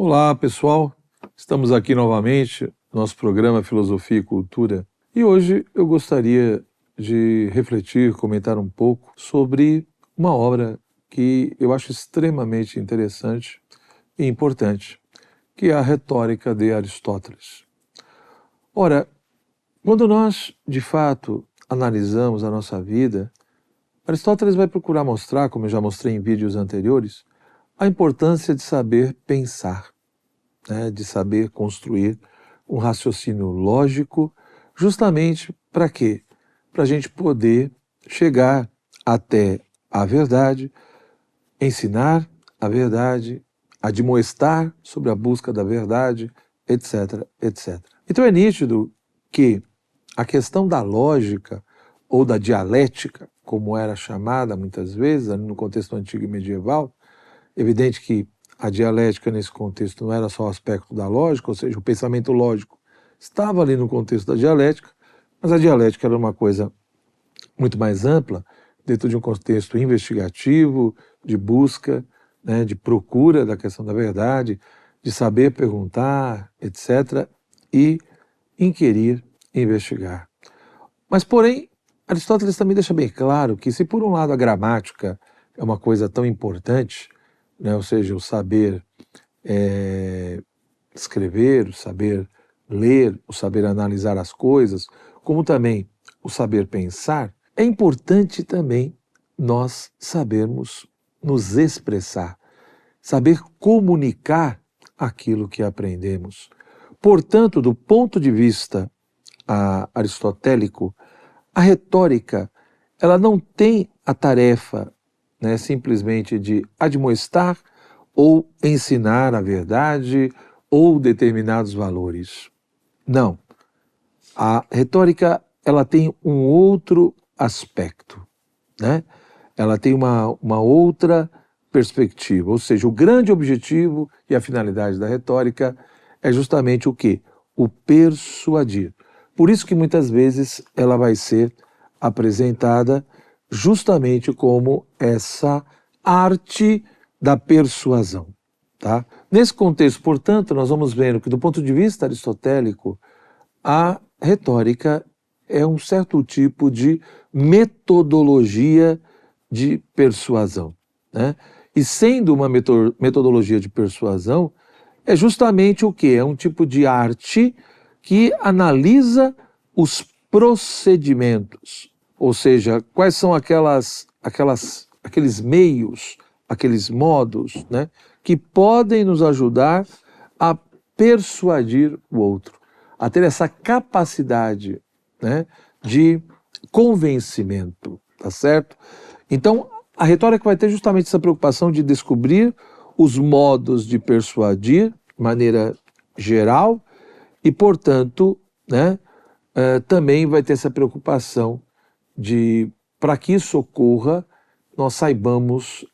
Olá, pessoal. Estamos aqui novamente no nosso programa Filosofia e Cultura. E hoje eu gostaria de refletir, comentar um pouco sobre uma obra que eu acho extremamente interessante e importante, que é a Retórica de Aristóteles. Ora, quando nós, de fato, analisamos a nossa vida, Aristóteles vai procurar mostrar, como eu já mostrei em vídeos anteriores, a importância de saber pensar, né, de saber construir um raciocínio lógico, justamente para quê? Para a gente poder chegar até a verdade, ensinar a verdade, admoestar sobre a busca da verdade, etc, etc. Então é nítido que a questão da lógica ou da dialética, como era chamada muitas vezes no contexto antigo e medieval, evidente que a dialética nesse contexto não era só o aspecto da lógica, ou seja, o pensamento lógico estava ali no contexto da dialética, mas a dialética era uma coisa muito mais ampla, dentro de um contexto investigativo, de busca, né, de procura da questão da verdade, de saber perguntar, etc., e inquirir, investigar. Mas, porém, Aristóteles também deixa bem claro que se por um lado a gramática é uma coisa tão importante, né, ou seja, o saber escrever, o saber ler, o saber analisar as coisas, como também o saber pensar, é importante também nós sabermos nos expressar, saber comunicar aquilo que aprendemos. Portanto, do ponto de vista aristotélico, a retórica ela não tem a tarefa, né, simplesmente de admoestar ou ensinar a verdade ou determinados valores. Não. A retórica ela tem um outro aspecto, né? Ela tem uma outra perspectiva, ou seja, o grande objetivo e a finalidade da retórica é justamente o quê? O persuadir. Por isso que muitas vezes ela vai ser apresentada justamente como essa arte da persuasão. Tá? Nesse contexto, portanto, nós vamos vendo que do ponto de vista aristotélico, a retórica é um certo tipo de metodologia de persuasão, né? E sendo uma metodologia de persuasão, é justamente o quê? É um tipo de arte que analisa os procedimentos, ou seja, quais são aqueles meios, aqueles modos, né, que podem nos ajudar a persuadir o outro, a ter essa capacidade, né, de convencimento, tá certo? Então, a retórica vai ter justamente essa preocupação de descobrir os modos de persuadir de maneira geral e, portanto, né, também vai ter essa preocupação de, para que isso ocorra, nós saibamos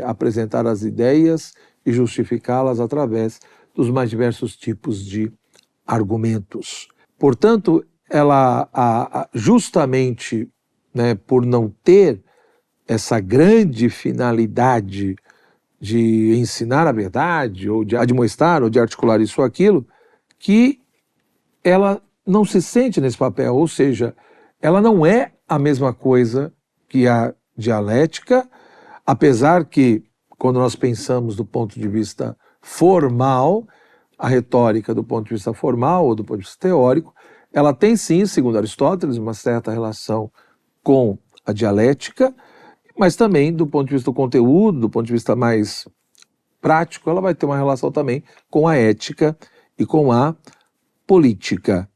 apresentar as ideias e justificá-las através dos mais diversos tipos de argumentos. Portanto, ela justamente, né, por não ter essa grande finalidade de ensinar a verdade, ou de admoestar, ou de articular isso ou aquilo, que ela não se sente nesse papel, ou seja, ela não é a mesma coisa que a dialética, apesar que, quando nós pensamos do ponto de vista formal, a retórica do ponto de vista formal ou do ponto de vista teórico, ela tem sim, segundo Aristóteles, uma certa relação com a dialética, mas também do ponto de vista do conteúdo, do ponto de vista mais prático, ela vai ter uma relação também com a ética e com a política,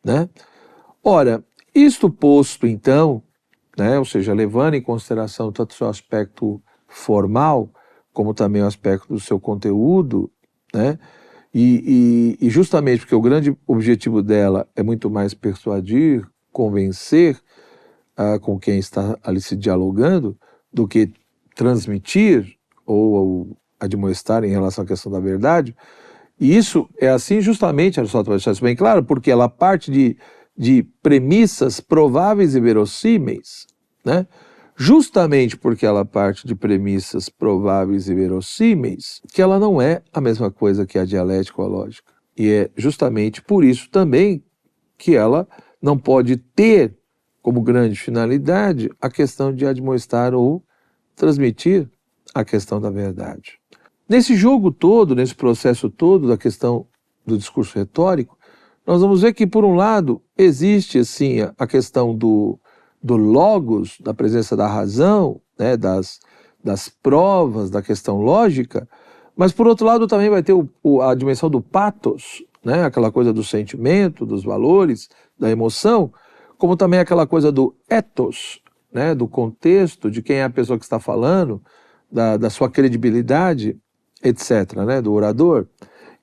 né? Ora, isto posto então, né, ou seja, levando em consideração tanto o seu aspecto formal, como também o aspecto do seu conteúdo, né, e justamente porque o grande objetivo dela é muito mais persuadir, convencer com quem está ali se dialogando, do que transmitir ou admoestar em relação à questão da verdade. E isso é assim justamente, Aristóteles deixa isso bem claro, porque ela parte de premissas prováveis e verossímeis, né? justamente porque ela parte de premissas prováveis e verossímeis, que ela não é a mesma coisa que a dialética ou a lógica. E é justamente por isso também que ela não pode ter como grande finalidade a questão de admoestar ou transmitir a questão da verdade. Nesse jogo todo, nesse processo todo da questão do discurso retórico, nós vamos ver que, por um lado, existe assim a questão do logos, da presença da razão, né, das provas, da questão lógica, mas, por outro lado, também vai ter a dimensão do pathos, né, aquela coisa do sentimento, dos valores, da emoção, como também aquela coisa do ethos, né, do contexto, de quem é a pessoa que está falando, da sua credibilidade, etc., né, do orador.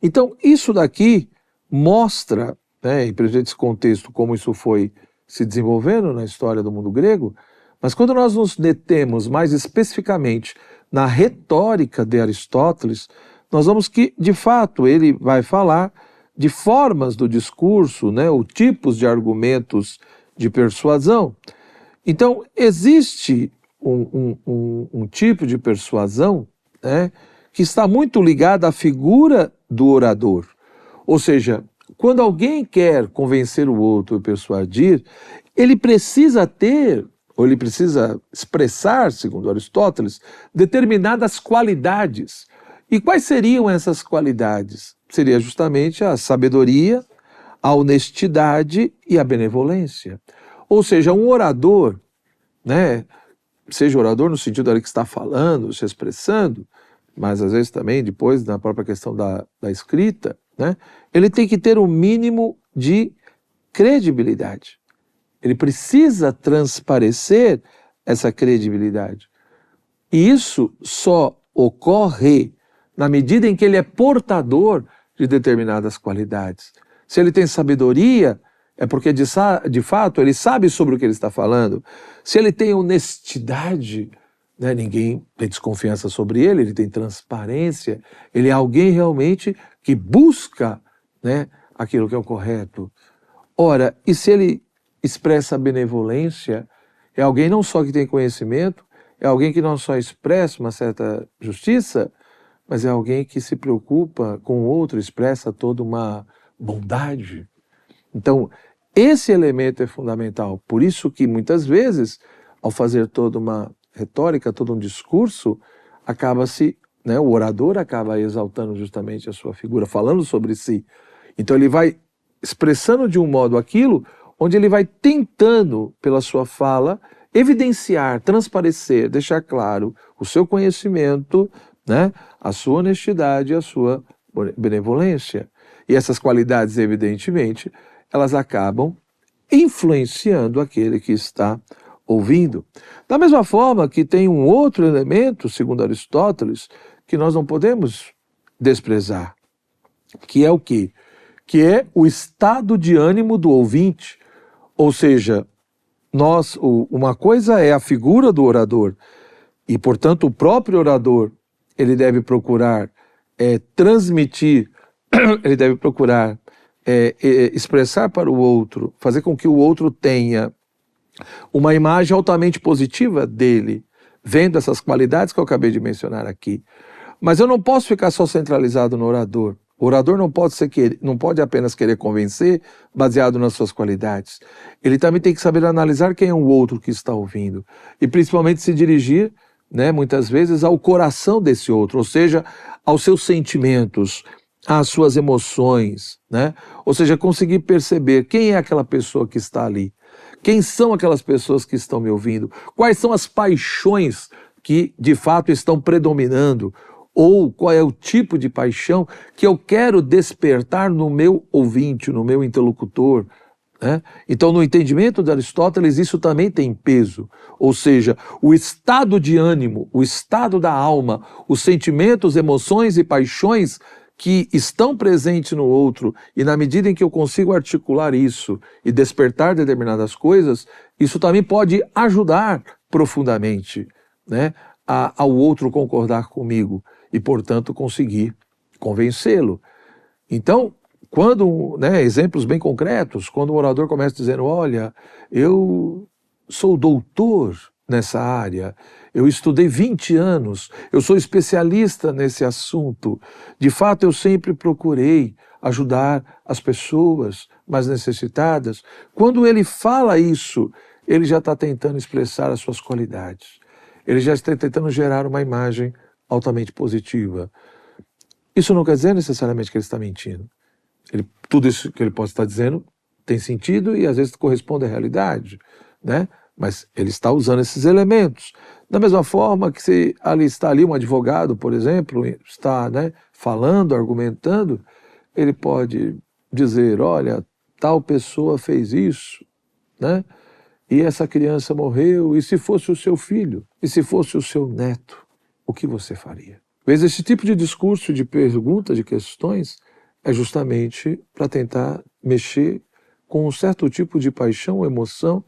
Então, isso daqui mostra, né, em esse contexto, como isso foi se desenvolvendo na história do mundo grego, mas quando nós nos detemos mais especificamente na retórica de Aristóteles, nós vamos que, de fato, ele vai falar de formas do discurso, né, ou tipos de argumentos de persuasão. Então, existe um tipo de persuasão, né, que está muito ligado à figura do orador. Ou seja, quando alguém quer convencer o outro e persuadir, ele precisa ter, ou ele precisa expressar, segundo Aristóteles, determinadas qualidades. E quais seriam essas qualidades? Seria justamente a sabedoria, a honestidade e a benevolência. Ou seja, um orador, né, seja orador no sentido ali que está falando, se expressando, mas às vezes também depois na própria questão da escrita, né, ele tem que ter um mínimo de credibilidade. Ele precisa transparecer essa credibilidade. E isso só ocorre na medida em que ele é portador de determinadas qualidades. Se ele tem sabedoria, é porque de fato ele sabe sobre o que ele está falando. Se ele tem honestidade, né, ninguém tem desconfiança sobre ele tem transparência, ele é alguém realmente que busca, né, aquilo que é o correto. Ora, e se ele expressa benevolência, é alguém não só que tem conhecimento, é alguém que não só expressa uma certa justiça, mas é alguém que se preocupa com o outro, expressa toda uma bondade. Então, esse elemento é fundamental. Por isso que, muitas vezes, ao fazer toda uma retórica, todo um discurso, acaba-se, né, o orador acaba exaltando justamente a sua figura, falando sobre si. Então, ele vai expressando de um modo aquilo onde ele vai tentando, pela sua fala, evidenciar, transparecer, deixar claro o seu conhecimento, né, a sua honestidade e a sua benevolência. E essas qualidades, evidentemente, elas acabam influenciando aquele que está ouvindo. Da mesma forma que tem um outro elemento, segundo Aristóteles, que nós não podemos desprezar, que é o quê? Que é o estado de ânimo do ouvinte. Ou seja, uma coisa é a figura do orador, e, portanto, o próprio orador, ele deve procurar transmitir, ele deve procurar expressar para o outro, fazer com que o outro tenha uma imagem altamente positiva dele, vendo essas qualidades que eu acabei de mencionar aqui. Mas eu não posso ficar só centralizado no orador. O orador não pode apenas querer convencer baseado nas suas qualidades. Ele também tem que saber analisar quem é o outro que está ouvindo. E principalmente se dirigir, né, muitas vezes ao coração desse outro, ou seja, aos seus sentimentos, às suas emoções, né? Ou seja, conseguir perceber quem é aquela pessoa que está ali. Quem são aquelas pessoas que estão me ouvindo? Quais são as paixões que de fato estão predominando? Ou qual é o tipo de paixão que eu quero despertar no meu ouvinte, no meu interlocutor, né? Então, no entendimento de Aristóteles, isso também tem peso. Ou seja, o estado de ânimo, o estado da alma, os sentimentos, emoções e paixões que estão presentes no outro, e na medida em que eu consigo articular isso e despertar determinadas coisas, isso também pode ajudar profundamente, né, ao outro concordar comigo e, portanto, conseguir convencê-lo. Então, quando, né, exemplos bem concretos, quando o orador começa dizendo, olha, eu sou doutor, nessa área, eu estudei 20 anos, eu sou especialista nesse assunto. De fato, eu sempre procurei ajudar as pessoas mais necessitadas. Quando ele fala isso, ele já está tentando expressar as suas qualidades. Ele já está tentando gerar uma imagem altamente positiva. Isso não quer dizer necessariamente que ele está mentindo. Tudo isso que ele pode estar dizendo tem sentido e às vezes corresponde à realidade, né? Mas ele está usando esses elementos. Da mesma forma que se ali está ali um advogado, por exemplo, está, né, falando, argumentando, ele pode dizer, olha, tal pessoa fez isso, né? E essa criança morreu, e se fosse o seu filho, e se fosse o seu neto, o que você faria? Mas esse tipo de discurso, de perguntas, de questões, é justamente para tentar mexer com um certo tipo de paixão ou emoção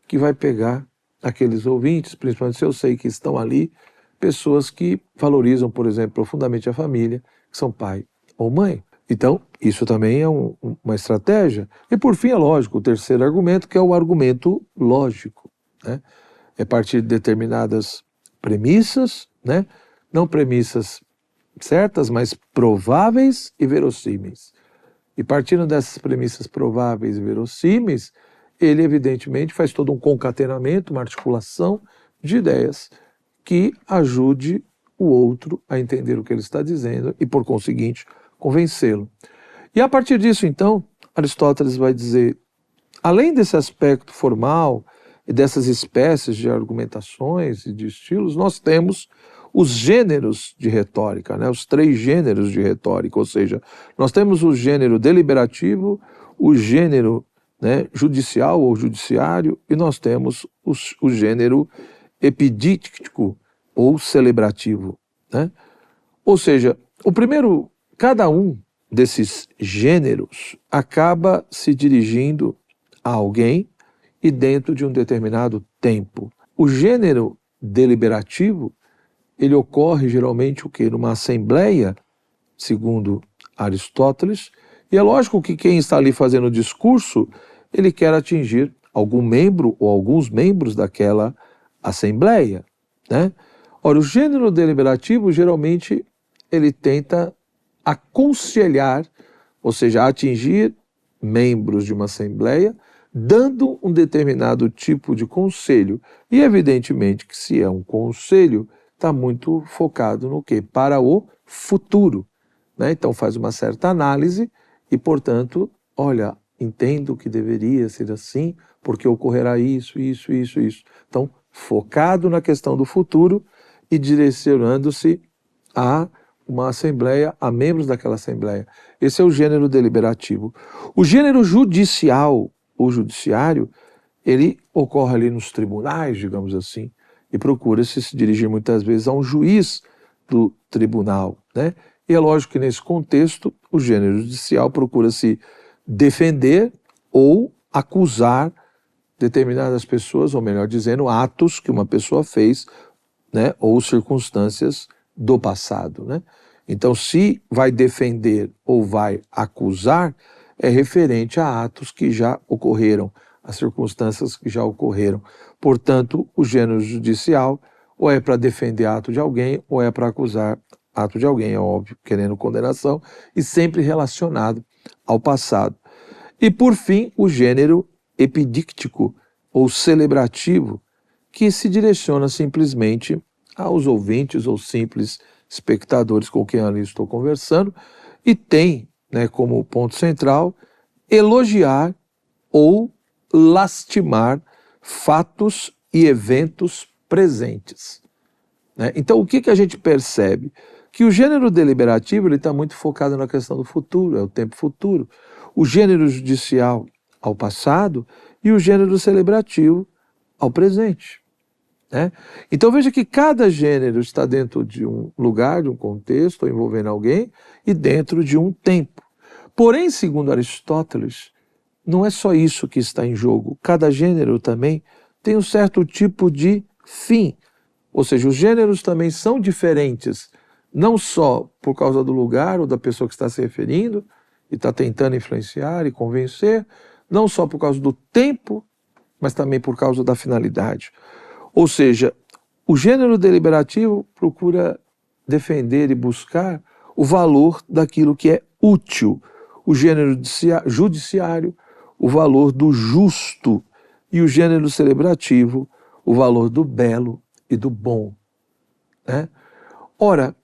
que vai pegar aqueles ouvintes, principalmente se eu sei que estão ali pessoas que valorizam, por exemplo, profundamente a família, que são pai ou mãe. Então, isso também é uma estratégia. E por fim, é lógico, o terceiro argumento, que é o argumento lógico, né? É partir de determinadas premissas, né? Não premissas certas, mas prováveis e verossímeis. E partindo dessas premissas prováveis e verossímeis, ele evidentemente faz todo um concatenamento, uma articulação de ideias que ajude o outro a entender o que ele está dizendo e, por conseguinte, convencê-lo. E a partir disso, então, Aristóteles vai dizer, além desse aspecto formal e dessas espécies de argumentações e de estilos, nós temos os gêneros de retórica, né? Os 3 gêneros de retórica, ou seja, nós temos o gênero deliberativo, o gênero, né, judicial ou judiciário, e nós temos o gênero epidíctico ou celebrativo, né? Ou seja, cada um desses gêneros acaba se dirigindo a alguém e dentro de um determinado tempo. O gênero deliberativo, ele ocorre geralmente o quê? Numa assembleia, segundo Aristóteles, e é lógico que quem está ali fazendo o discurso, ele quer atingir algum membro ou alguns membros daquela assembleia, né? Ora, o gênero deliberativo, geralmente, ele tenta aconselhar, ou seja, atingir membros de uma assembleia, dando um determinado tipo de conselho. E evidentemente que se é um conselho, está muito focado no quê? Para o futuro, né? Então faz uma certa análise e, portanto, olha, entendo que deveria ser assim, porque ocorrerá isso, isso, isso, isso. Então, focado na questão do futuro e direcionando-se a uma assembleia, a membros daquela assembleia. Esse é o gênero deliberativo. O gênero judicial, ou judiciário, ele ocorre ali nos tribunais, digamos assim, e procura-se dirigir muitas vezes a um juiz do tribunal, né? E é lógico que nesse contexto, o gênero judicial procura-se defender ou acusar determinadas pessoas, ou melhor dizendo, atos que uma pessoa fez, né, ou circunstâncias do passado, né? Então, se vai defender ou vai acusar, é referente a atos que já ocorreram, a circunstâncias que já ocorreram. Portanto, o gênero judicial ou é para defender ato de alguém ou é para acusar ato de alguém, é óbvio, querendo condenação, e sempre relacionado ao passado. E, por fim, o gênero epidíctico ou celebrativo, que se direciona simplesmente aos ouvintes ou simples espectadores com quem ali estou conversando e tem, né, como ponto central elogiar ou lastimar fatos e eventos presentes, né? Então, o que a gente percebe? Que o gênero deliberativo ele está muito focado na questão do futuro, é o tempo futuro. O gênero judicial ao passado e o gênero celebrativo ao presente, né? Então veja que cada gênero está dentro de um lugar, de um contexto, ou envolvendo alguém, e dentro de um tempo. Porém, segundo Aristóteles, não é só isso que está em jogo. Cada gênero também tem um certo tipo de fim. Ou seja, os gêneros também são diferentes, não só por causa do lugar ou da pessoa que está se referindo, e está tentando influenciar e convencer, não só por causa do tempo, mas também por causa da finalidade. Ou seja, o gênero deliberativo procura defender e buscar o valor daquilo que é útil. O gênero judiciário, o valor do justo. E o gênero celebrativo, o valor do belo e do bom. Né? Ora,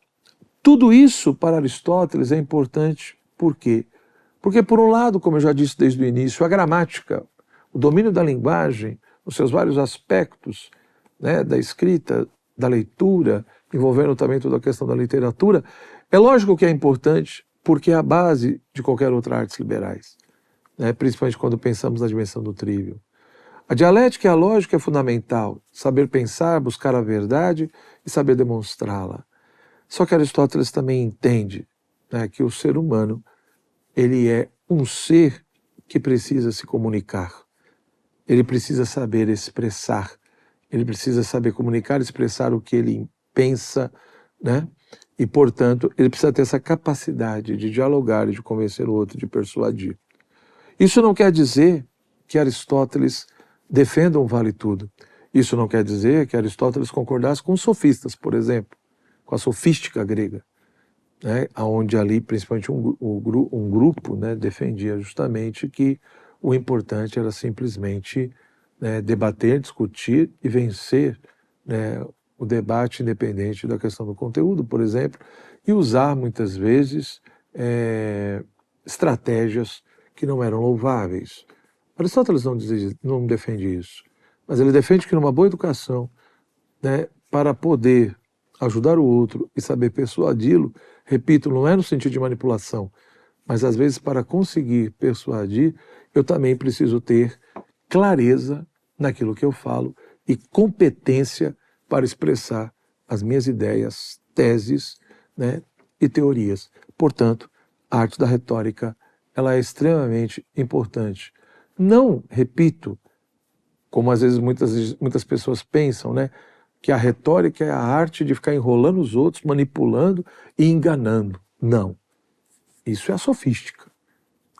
tudo isso para Aristóteles é importante. Por quê? Porque, por um lado, como eu já disse desde o início, a gramática, o domínio da linguagem, os seus vários aspectos, né, da escrita, da leitura, envolvendo também toda a questão da literatura, é lógico que é importante porque é a base de qualquer outra artes liberais, né, principalmente quando pensamos na dimensão do trivium. A dialética e a lógica é fundamental, saber pensar, buscar a verdade e saber demonstrá-la. Só que Aristóteles também entende, né, que o ser humano ele é um ser que precisa se comunicar. Ele precisa saber expressar. Ele precisa saber comunicar, expressar o que ele pensa, né? E, portanto, ele precisa ter essa capacidade de dialogar, de convencer o outro, de persuadir. Isso não quer dizer que Aristóteles defenda um vale-tudo. Isso não quer dizer que Aristóteles concordasse com os sofistas, por exemplo, com a sofística grega, né, onde ali, principalmente um grupo, né, defendia justamente que o importante era simplesmente, né, debater, discutir e vencer, né, o debate independente da questão do conteúdo, por exemplo, e usar muitas vezes estratégias que não eram louváveis. Aristóteles não defende isso, mas ele defende que numa boa educação, né, para poder ajudar o outro e saber persuadi-lo, repito, não é no sentido de manipulação, mas às vezes para conseguir persuadir, eu também preciso ter clareza naquilo que eu falo e competência para expressar as minhas ideias, teses, né, e teorias. Portanto, a arte da retórica ela é extremamente importante. Não, repito, como às vezes muitas pessoas pensam, né, que a retórica é a arte de ficar enrolando os outros, manipulando e enganando. Não. Isso é a sofística.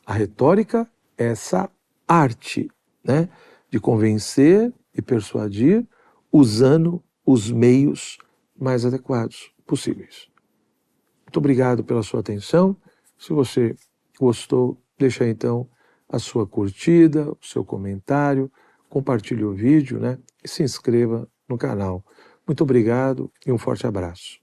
A retórica é essa arte, né, de convencer e persuadir usando os meios mais adequados possíveis. Muito obrigado pela sua atenção. Se você gostou, deixa aí, então a sua curtida, o seu comentário, compartilhe o vídeo, né, e se inscreva no canal. Muito obrigado e um forte abraço.